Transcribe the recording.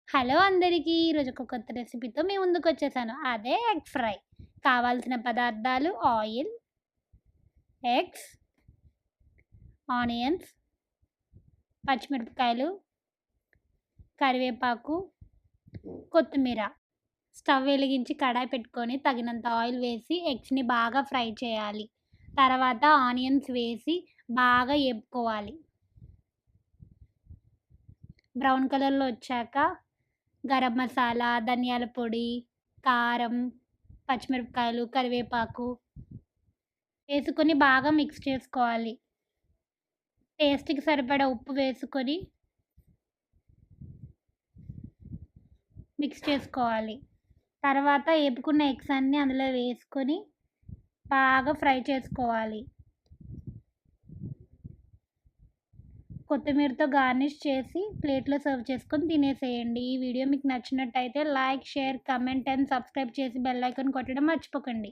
Hello అందరికీ! ఈరోజు ఒక కొత్త రెసిపీతో మీ ముందుకొచ్చేసాను. అదే ఎగ్ ఫ్రై. కావాల్సిన పదార్థాలు ఆయిల్, ఎగ్స్, ఆనియన్స్, పచ్చిమిరపకాయలు, కరివేపాకు, కొత్తిమీర. స్టవ్ వెలిగించి కడాయి పెట్టుకొని తగినంత ఆయిల్ వేసి ఎగ్స్‌ని బాగా ఫ్రై చేయాలి. తర్వాత ఆనియన్స్ వేసి బాగా ఏపుకోవాలి. బ్రౌన్ కలర్‌లో వచ్చాక గరం మసాలా, ధనియాల పొడి, కారం, పచ్చిమిరపకాయలు, కరివేపాకు వేసుకొని బాగా మిక్స్ చేసుకోవాలి. టేస్ట్‌కి సరిపడా ఉప్పు వేసుకొని మిక్స్ చేసుకోవాలి. తర్వాత ఏపుకున్న ఎగ్స్ అన్నీ అందులో వేసుకొని బాగా ఫ్రై చేసుకోవాలి. కొత్తిమీరతో గార్నిష్ చేసి ప్లేట్‌లో సర్వ్ చేసుకొని తినేసేయండి. ఈ వీడియో మీకు నచ్చినట్టయితే like, share, comment and subscribe చేసి బెల్ ఐకాన్ కొట్టడం మర్చిపోకండి.